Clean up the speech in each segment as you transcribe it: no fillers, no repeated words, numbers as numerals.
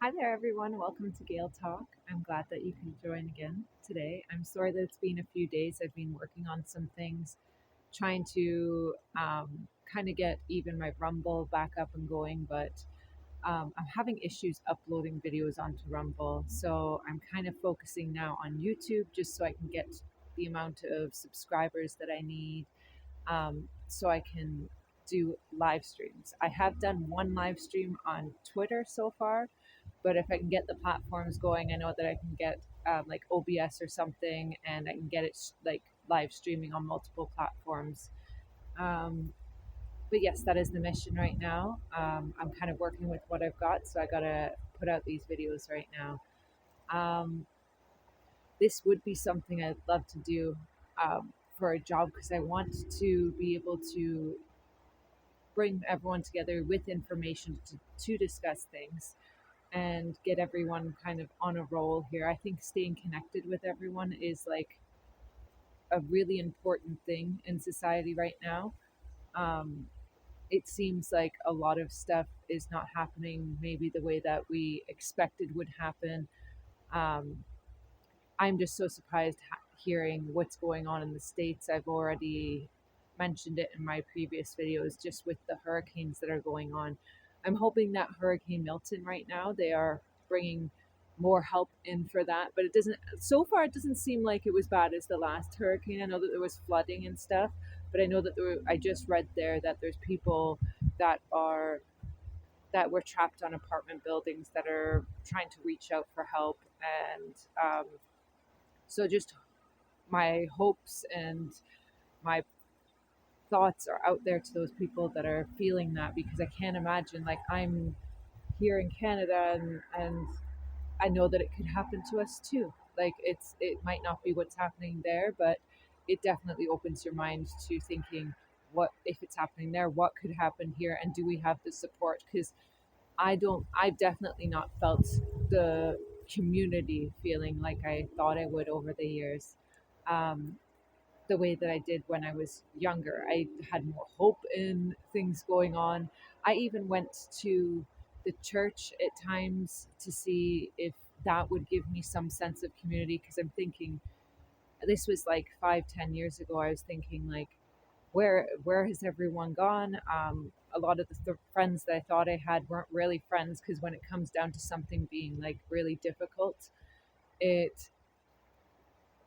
Hi there, everyone. Welcome to Gail Talk. I'm glad that you can join again today. I'm sorry that it's been a few days. I've been working on some things, trying to kind of get even my Rumble back up and going, but I'm having issues uploading videos onto Rumble. So I'm kind of focusing now on YouTube just so I can get the amount of subscribers that I need so I can do live streams. I have done one live stream on Twitter so far, but if I can get the platforms going, I know that I can get like OBS or something, and I can get it like live streaming on multiple platforms. Um, but yes, that is the mission right now. I'm kind of working with what I've got, so I gotta put out these videos right now. Um, this would be something I'd love to do for a job because I want to be able to bring everyone together with information to discuss things and get everyone kind of on a roll here. I think staying connected with everyone is like a really important thing in society right now. Um, it seems like a lot of stuff is not happening maybe the way that we expected would happen. Um, I'm just so surprised hearing what's going on in the States. I've already mentioned it in my previous videos, just with the hurricanes that are going on. I'm hoping that Hurricane Milton right now, they are bringing more help in for that, but it doesn't, so far, it doesn't seem like it was bad as the last hurricane. I know that there was flooding and stuff, but I know that I just read there that there's people that are that were trapped on apartment buildings that are trying to reach out for help and so just my hopes and my thoughts are out there to those people that are feeling that, because I can't imagine, like, I'm here in Canada, and I know that it could happen to us too. Like, it might not be what's happening there, but it definitely opens your mind to thinking, what if it's happening there, what could happen here, and do we have the support? Because I've definitely not felt the community feeling like I thought I would over the years. um, the way that I did when I was younger. I had more hope in things going on. I even went to the church at times to see if that would give me some sense of community, because I'm thinking, this was like 5, 10 years ago. I was thinking, like, where has everyone gone? A lot of the friends that I thought I had weren't really friends, because when it comes down to something being like really difficult, it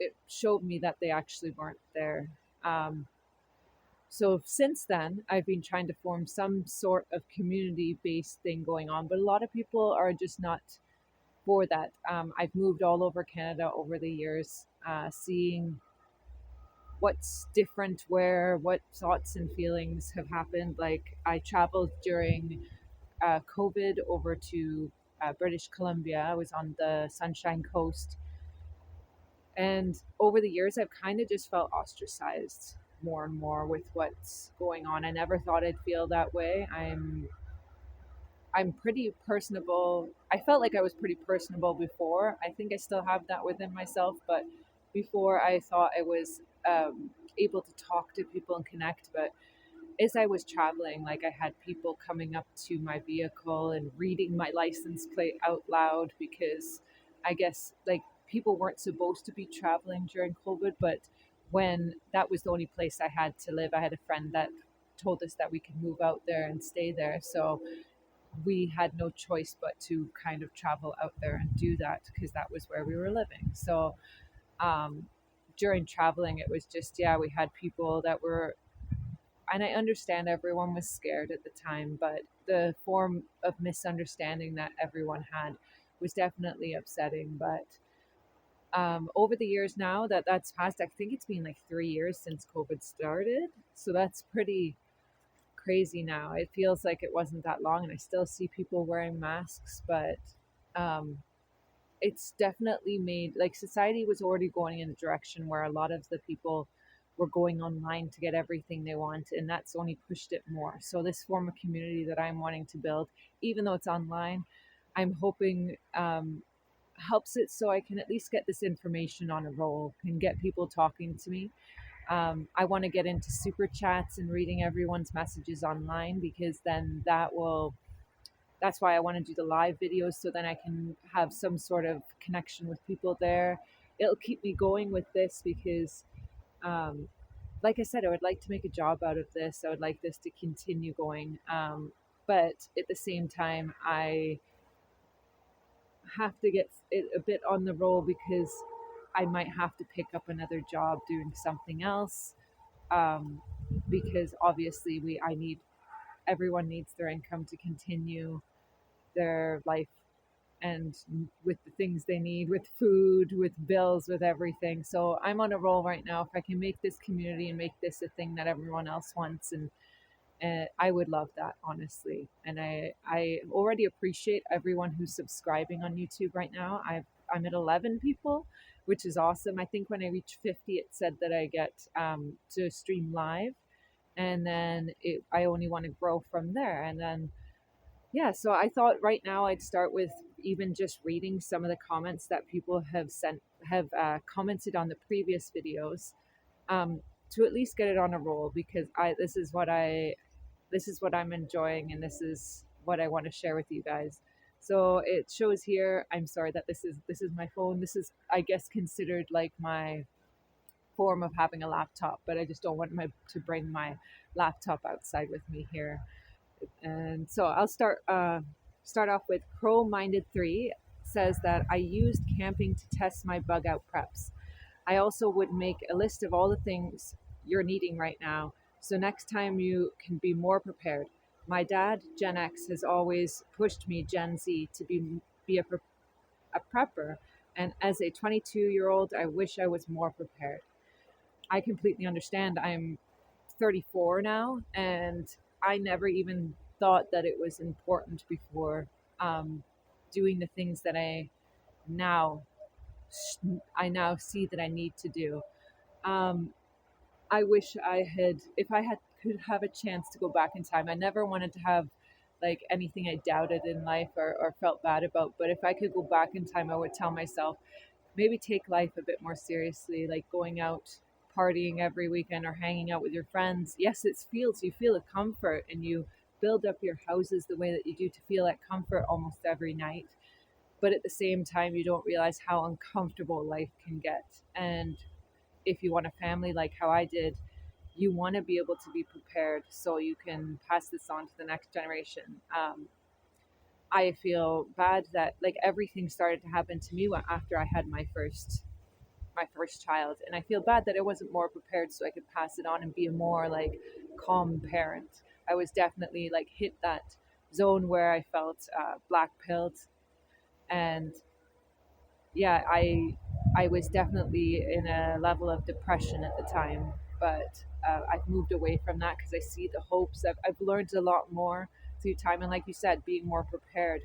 it showed me that they actually weren't there. Um, So since then, I've been trying to form some sort of community based thing going on, but a lot of people are just not for that. I've moved all over Canada over the years, seeing what's different where, what thoughts and feelings have happened. Like, I traveled during COVID over to British Columbia. I was on the Sunshine Coast. And over the years, I've kind of just felt ostracized more and more with what's going on. I never thought I'd feel that way. I'm pretty personable. I felt like I was pretty personable before. I think I still have that within myself, but before I thought I was able to talk to people and connect. But as I was traveling, like, I had people coming up to my vehicle and reading my license plate out loud, because I guess, like, people weren't supposed to be traveling during COVID, but when that was the only place I had to live, I had a friend that told us that we could move out there and stay there. So we had no choice but to kind of travel out there and do that, because that was where we were living. So um, during traveling, it was just, yeah, we had people that were, and I understand everyone was scared at the time, but the form of misunderstanding that everyone had was definitely upsetting. But over the years now that that's passed, I think it's been like 3 years since COVID started. So that's pretty crazy now. It feels like it wasn't that long, and I still see people wearing masks, but um, it's definitely made, like, society was already going in a direction where a lot of the people were going online to get everything they want, and that's only pushed it more. So this form of community that I'm wanting to build, even though it's online, I'm hoping helps it, so I can at least get this information on a roll and get people talking to me. I want to get into super chats and reading everyone's messages online, because then that will that's why I want to do the live videos, so then I can have some sort of connection with people there. It'll keep me going with this because, um, like I said, I would like to make a job out of this. I would like this to continue going. But at the same time, I have to get it a bit on the roll because I might have to pick up another job doing something else. Um, because obviously, I need, everyone needs their income to continue their life, and with the things they need, with food, with bills, with everything. So I'm on a roll right now. If I can make this community and make this a thing that everyone else wants, and I would love that, honestly. And I already appreciate everyone who's subscribing on YouTube right now. I'm at 11 people, which is awesome. I think when I reach 50, it said that I get to stream live, and then I only want to grow from there. And then yeah, so I thought right now I'd start with even just reading some of the comments that people have commented on the previous videos, um, to at least get it on a roll, because I this is what I'm enjoying, and this is what I want to share with you guys. So it shows here. I'm sorry that this is my phone. This is, I guess, considered like my form of having a laptop, but I just don't want my to bring my laptop outside with me here. And so I'll start off with Crow Minded 3 says that I used camping to test my bug out preps. I also would make a list of all the things you're needing right now, so next time you can be more prepared. My dad, Gen X, has always pushed me, Gen Z, to be a prepper, and as a 22-year-old, I wish I was more prepared. I completely understand. I'm 34 now, and I never even thought that it was important before, um, doing the things that now I now see that I need to do. Um, I wish I had, if I had could have a chance to go back in time. I never wanted to have like anything I doubted in life, or felt bad about. But if I could go back in time, I would tell myself, maybe take life a bit more seriously, like going out partying every weekend or hanging out with your friends. Yes, it feels, you feel a comfort, and you build up your houses the way that you do to feel that comfort almost every night. But at the same time, you don't realize how uncomfortable life can get. And if you want a family like how I did, you want to be able to be prepared so you can pass this on to the next generation. I feel bad that like everything started to happen to me after I had my first child, and I feel bad that I wasn't more prepared so I could pass it on and be a more like calm parent. I was definitely like hit that zone where I felt black pilled, and yeah, I was definitely in a level of depression at the time, but I've moved away from that because I see the hopes. I've learned a lot more through time, and like you said, being more prepared.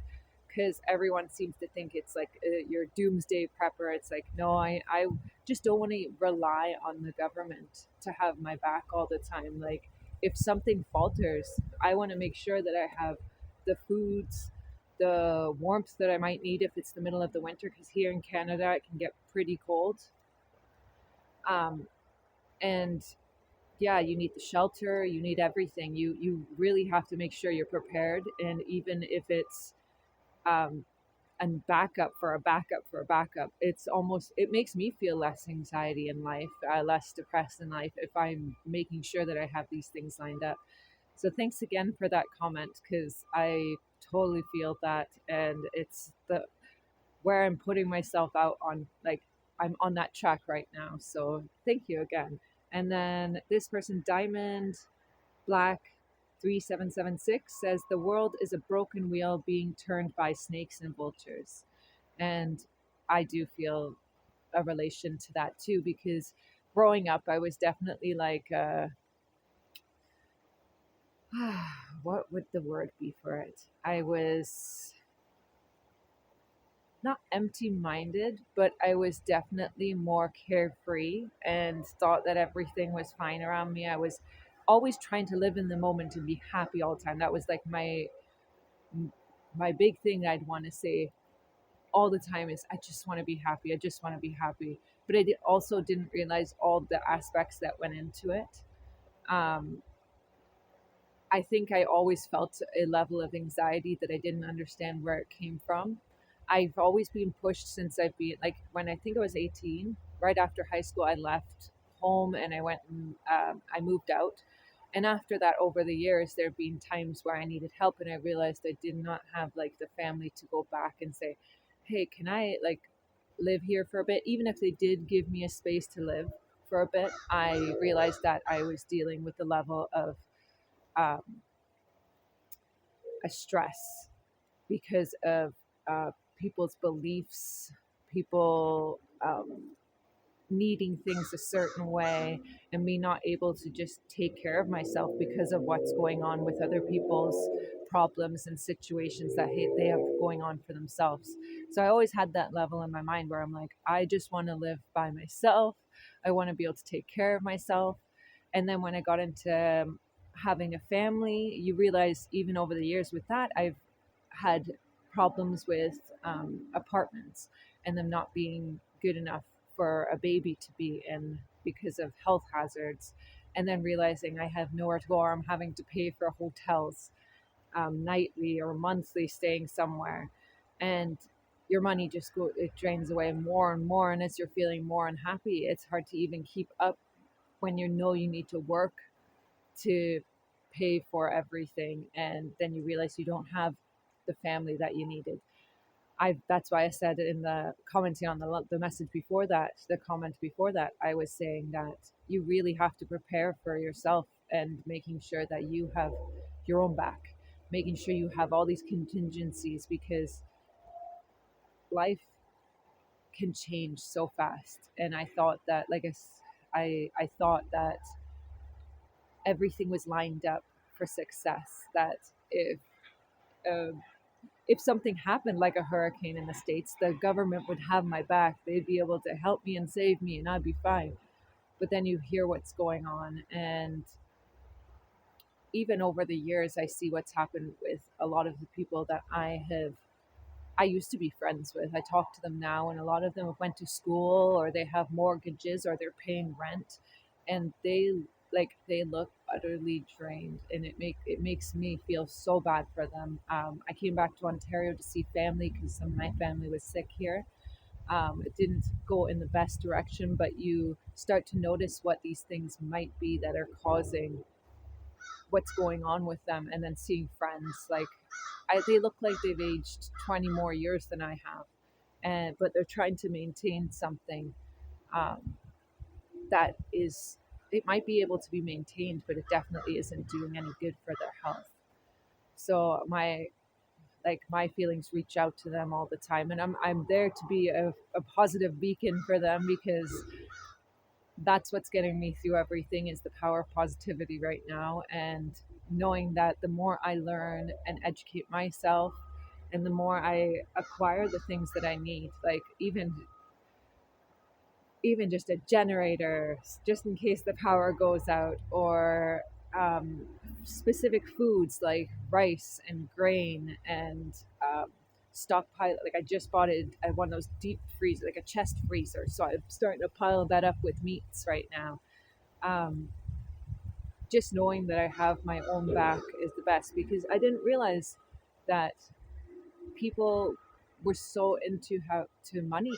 Because everyone seems to think it's like your doomsday prepper. It's like, no, I just don't want to rely on the government to have my back all the time. Like, if something falters, I want to make sure that I have the foods, the warmth that I might need if it's the middle of the winter, because here in Canada it can get pretty cold. Um, and yeah, you need the shelter, you need everything. You really have to make sure you're prepared, and even if it's um, and backup for a backup for a backup, it's almost, it makes me feel less anxiety in life, less depressed in life if I'm making sure that I have these things lined up. So thanks again for that comment, because I totally feel that, and it's the where I'm putting myself out on, like, I'm on that track right now. So thank you again. And then this person, Diamond Black 3776, says the world is a broken wheel being turned by snakes and vultures. And I do feel a relation to that too, because growing up, I was definitely like, what would the word be for it? I was not empty minded, but I was definitely more carefree and thought that everything was fine around me. I was always trying to live in the moment and be happy all the time. That was like my big thing I'd want to say all the time is, I just want to be happy. I just want to be happy. But also didn't realize all the aspects that went into it. Um, I think I always felt a level of anxiety that I didn't understand where it came from. I've always been pushed since I've been like when I think I was 18, right after high school, I left home and I went and I moved out. And after that, over the years, there have been times where I needed help and I realized I did not have like the family to go back and say, hey, can I like live here for a bit? Even if they did give me a space to live for a bit, I realized that I was dealing with the level of um, a stress because of people's beliefs, people needing things a certain way, and me not able to just take care of myself because of what's going on with other people's problems and situations that they have going on for themselves. So I always had that level in my mind where I'm like, I just want to live by myself. I want to be able to take care of myself. And then when I got into having a family, you realize even over the years with that, I've had problems with apartments and them not being good enough for a baby to be in because of health hazards. And then realizing I have nowhere to go or I'm having to pay for hotels nightly or monthly staying somewhere. And your money it drains away more and more. And as you're feeling more unhappy, it's hard to even keep up when you know you need to work to pay for everything. And then you realize you don't have the family that you needed. That's why I said in the commenting on the message before that, the comment before that, I was saying that you really have to prepare for yourself and making sure that you have your own back, making sure you have all these contingencies because life can change so fast. And I thought that, I thought that everything was lined up for success. That um, if something happened like a hurricane in the States, the government would have my back. They'd be able to help me and save me, and I'd be fine. But then you hear what's going on. And even over the years, I see what's happened with a lot of the people that I used to be friends with. I talk to them now, and a lot of them have went to school or they have mortgages or they're paying rent, and they look utterly drained, and it makes me feel so bad for them. I came back to Ontario to see family because some of my family was sick here. It didn't go in the best direction, but you start to notice what these things might be that are causing what's going on with them, and then seeing friends they look like they've aged 20 more years than I have, and but they're trying to maintain something um, that is it might be able to be maintained, but it definitely isn't doing any good for their health. So my feelings reach out to them all the time, and I'm there to be a positive beacon for them because that's what's getting me through everything is the power of positivity right now, and knowing that the more I learn and educate myself and the more I acquire the things that I need, like even just a generator just in case the power goes out, or um, specific foods like rice and grain and stockpile. Like I just bought it at one of those deep freeze, like a chest freezer, so I'm starting to pile that up with meats right now. um, just knowing that I have my own back is the best, because I didn't realize that people were so into how to money.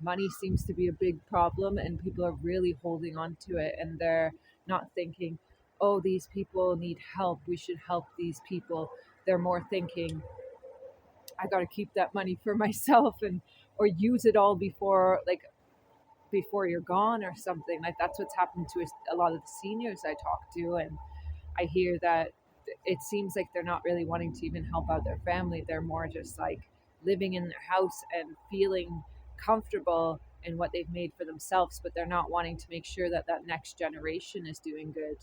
Money seems to be a big problem, and people are really holding on to it, and they're not thinking, oh, these people need help, we should help these people. They're more thinking, I got to keep that money for myself, and or use it all before you're gone or something. Like that's what's happened to a lot of the seniors I talk to, and I hear that it seems like they're not really wanting to even help out their family. They're more just like living in their house and feeling comfortable in what they've made for themselves, but they're not wanting to make sure that that next generation is doing good,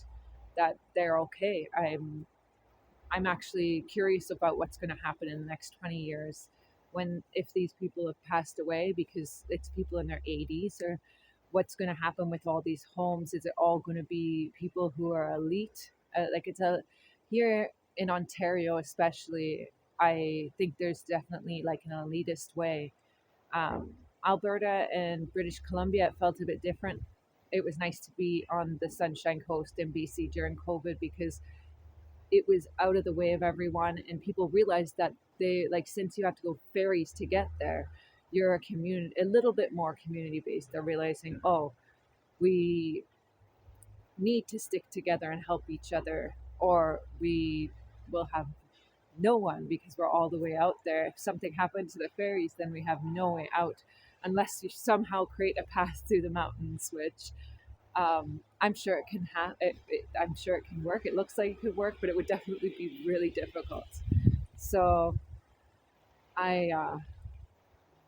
that they're okay. I'm actually curious about what's going to happen in the next 20 years when if these people have passed away, because it's people in their 80s, or what's going to happen with all these homes. Is it all going to be people who are elite? Like it's a here in Ontario especially, I think there's definitely like an elitist way. um, Alberta and British Columbia, it felt a bit different. It was nice to be on the Sunshine Coast in BC during COVID because it was out of the way of everyone, and people realized that they, like, since you have to go ferries to get there, you're a little bit more community based. They're realizing, oh, we need to stick together and help each other, or we will have no one because we're all the way out there. If something happened to the ferries, then we have no way out unless you somehow create a path through the mountains, which I'm sure it can I'm sure it can work. It looks like it could work, but it would definitely be really difficult. So I uh,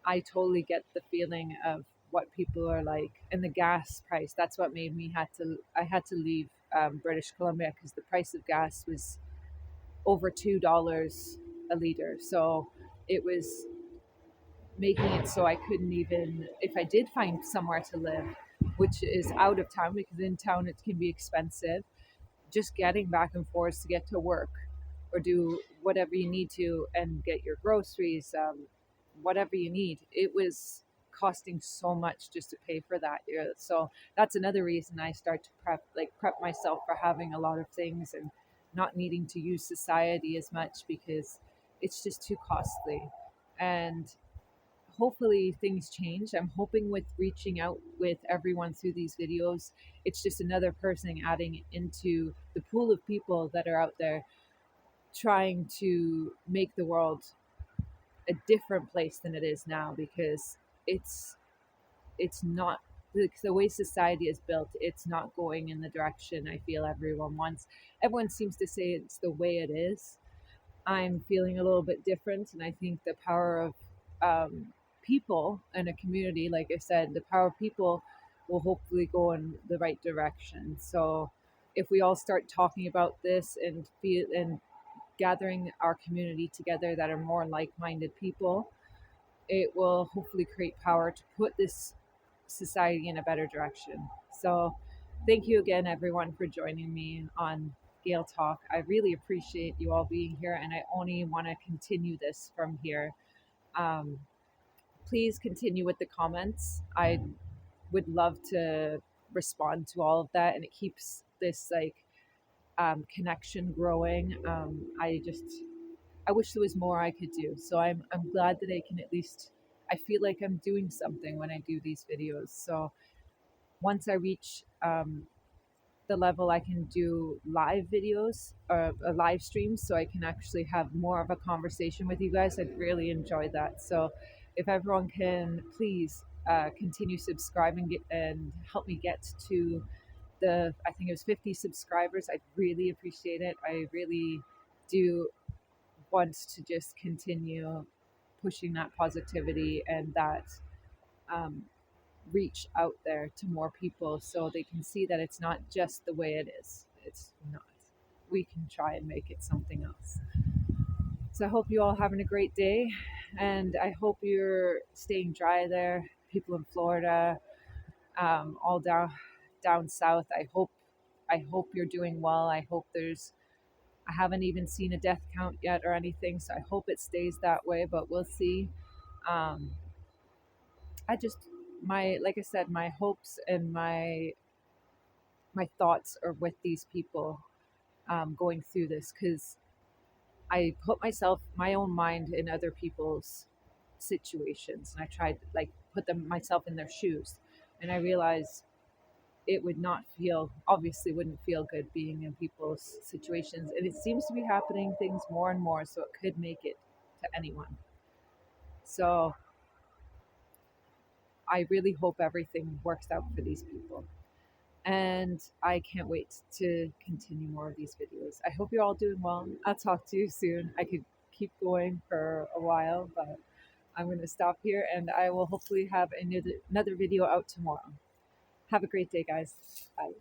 I totally get the feeling of what people are like, and the gas price. That's what made me I had to leave British Columbia because the price of gas was over $2 a liter. So it was making it so I couldn't even, if I did find somewhere to live, which is out of town, because in town it can be expensive, just getting back and forth to get to work or do whatever you need to and get your groceries, whatever you need. It was costing so much just to pay for that. Yeah. So that's another reason I start to prep myself for having a lot of things and not needing to use society as much because it's just too costly. And hopefully things change. I'm hoping with reaching out with everyone through these videos, it's just another person adding into the pool of people that are out there trying to make the world a different place than it is now, because it's it's not, the way society is built, it's not going in the direction I feel everyone wants. Everyone seems to say it's the way it is. I'm feeling a little bit different, and I think the power of people in a community, like I said, the power of people will hopefully go in the right direction. So if we all start talking about this and feel and gathering our community together that are more like-minded people, it will hopefully create power to put this society in a better direction. So thank you again, everyone, for joining me on Gail Talk. I really appreciate you all being here, and I only want to continue this from here. Um, Please continue with the comments. I would love to respond to all of that, and it keeps this like connection growing. I wish there was more I could do. So I'm glad that I can at least, I feel like I'm doing something when I do these videos. So once I reach the level I can do live videos or live streams, so I can actually have more of a conversation with you guys, I'd really enjoy that. So if everyone can please continue subscribing and help me get to I think it was 50 subscribers, I'd really appreciate it. I really do want to just continue pushing that positivity and that um, reach out there to more people so they can see that it's not just the way it is. It's not. We can try and make it something else. So I hope you all having a great day, and I hope you're staying dry there. People in Florida, all down south. I hope you're doing well. I haven't even seen a death count yet or anything, so I hope it stays that way, but we'll see. Um, I just my like I said, my hopes and my thoughts are with these people going through this, because I put my own mind in other people's situations, and I tried to like put them myself in their shoes, and I realized it would not feel, obviously wouldn't feel good being in people's situations, and it seems to be happening things more and more, so it could make it to anyone. So I really hope everything works out for these people. And I can't wait to continue more of these videos. I hope you're all doing well. I'll talk to you soon. I could keep going for a while, but I'm going to stop here, and I will hopefully have another video out tomorrow. Have a great day, guys. Bye.